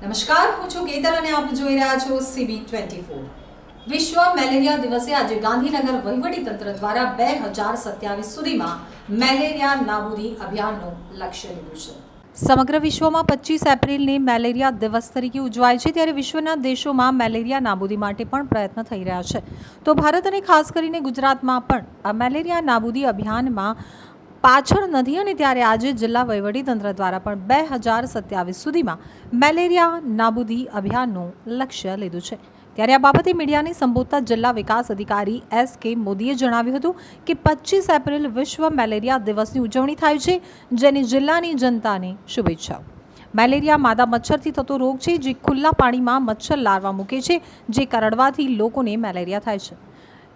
નમસ્કાર, હું છું કેતલ અને આપ જોઈ રહ્યા છો CB24. વિશ્વ મેલેરિયા દિવસે આજે ગાંધીનગર વહીવટીતંત્ર દ્વારા 2027 સુધીમાં મેલેરિયા નાબૂદી અભિયાનનું લક્ષ્ય લીધું છે. સમગ્ર વિશ્વમાં 25 એપ્રિલને મેલેરિયા દિવસ તરીકે ઉજવાય છે, ત્યારે વિશ્વના દેશોમાં મેલેરિયા નાબૂદી માટે પણ પ્રયત્ન થઈ રહ્યા છે. તો ભારત અને ખાસ કરીને ગુજરાતમાં પણ આ મેલેરિયા નાબૂદી અભિયાનમાં પાછળ નથી, અને ત્યારે આજે જિલ્લા વહીવટીતંત્ર દ્વારા પણ 2027 સુધીમાં મેલેરિયા નાબૂદી અભિયાનનું લક્ષ્ય લીધું છે. ત્યારે આ બાબતે મીડિયાને સંબોધતા જિલ્લા વિકાસ અધિકારી SK મોદીએ જણાવ્યું હતું કે 25 એપ્રિલ વિશ્વ મેલેરિયા દિવસની ઉજવણી થાય છે, જેની જિલ્લાની જનતાને શુભેચ્છાઓ. મેલેરિયા માદા મચ્છરથી થતો રોગ છે, જે ખુલ્લા પાણીમાં મચ્છર લાર્વા મૂકે છે, જે કરડવાથી લોકોને મેલેરિયા થાય છે.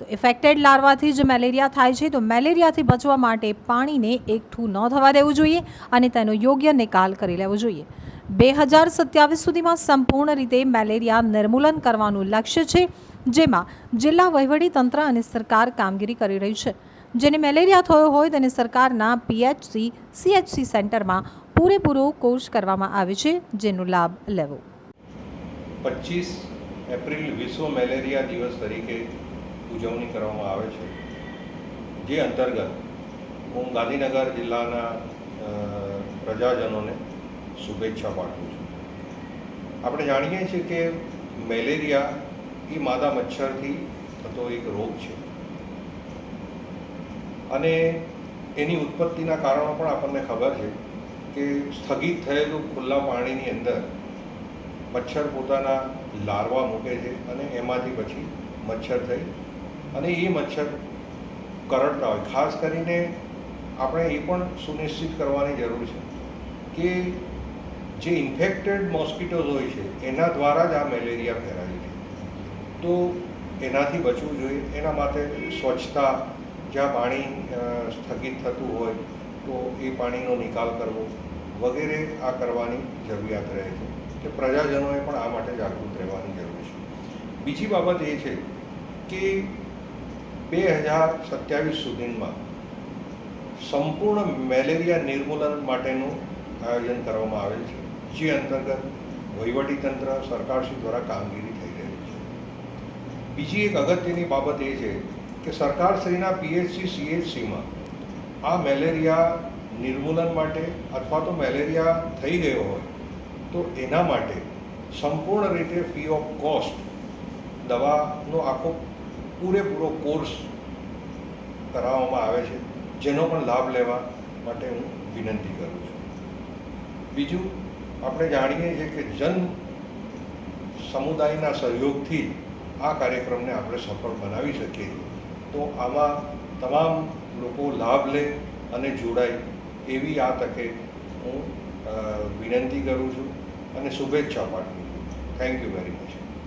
તો ઇફેક્ટેડ લાર્વાથી જ મેલેરિયા થાય છે. તો મેલેરિયાથી બચવા માટે પાણીને એકઠું ન થવા દેવું જોઈએ અને તેનો યોગ્ય નિકાલ કરી લેવો જોઈએ. 2027 સુધીમાં સંપૂર્ણ રીતે મેલેરિયા નિર્મૂલન કરવાનું લક્ષ્ય છે, જેમાં જિલ્લા વહીવટીતંત્ર અને સરકાર કામગીરી કરી રહી છે. જેને મેલેરિયા થયો હોય તેને સરકારના PHC CHC સેન્ટરમાં પૂરેપૂરો કોર્સ કરવામાં આવે છે, જેનો લાભ લેવો. 25 એપ્રિલ વિશ્વ મેલેરિયા દિવસ તરીકે ઉજવણી કરવામાં આવે છે, જે અંતર્ગત હું ગાંધીનગર જિલ્લાના પ્રજાજનોને શુભેચ્છા પાઠવું છું. આપણે જાણીએ છીએ કે મેલેરિયા એ માદા મચ્છરથી થતો એક રોગ છે અને એની ઉત્પત્તિના કારણો પણ આપણને ખબર છે કે સ્થગિત થયેલું ખુલ્લા પાણીની અંદર મચ્છર પોતાના લાર્વા મૂકે છે અને એમાંથી પછી મચ્છર થઈ અને એ મચ્છર કરડતા હોય. ખાસ કરીને આપણે એ પણ સુનિશ્ચિત કરવાની જરૂર છે કે જે ઇન્ફેક્ટેડ મોસ્કિટોઝ હોય છે એના દ્વારા જ આ મેલેરિયા ફેલાય છે. તો એનાથી બચવું જોઈએ. એના માટે સ્વચ્છતા, જ્યાં પાણી સ્થગિત થતું હોય તો એ પાણીનો નિકાલ કરવો વગેરે આ કરવાની જરૂરિયાત રહે છે. કે પ્રજાજનોએ પણ આ માટે જાગૃત રહેવાની જરૂર છે. બીજી બાબત એ છે કે 2027 સુધીમાં સંપૂર્ણ મેલેરિયા નિર્મૂલન માટેનું આયોજન કરવામાં આવેલ છે, જે અંતર્ગત વહીવટીતંત્ર સરકારશ્રી દ્વારા કામગીરી થઈ રહી છે. બીજી એક અગત્યની બાબત એ છે કે સરકારશ્રીના PHC CHCમાં આ મેલેરિયા નિર્મૂલન માટે અથવા તો મેલેરિયા થઈ ગયો હોય તો એના માટે સંપૂર્ણ રીતે ફ્રી ઓફ કોસ્ટ દવાનો આખો પૂરેપૂરો કોર્સ કરાવવામાં આવે છે, જેનો પણ લાભ લેવા માટે હું વિનંતી કરું છું. બીજું, આપણે જાણીએ છીએ કે જન સમુદાયના સહયોગથી આ કાર્યક્રમને આપણે સફળ બનાવી શકીએ. તો આમાં તમામ લોકો લાભ લે અને જોડાય એવી આ તકે હું વિનંતી કરું છું અને શુભેચ્છા પાઠવું છું. Thank you very much.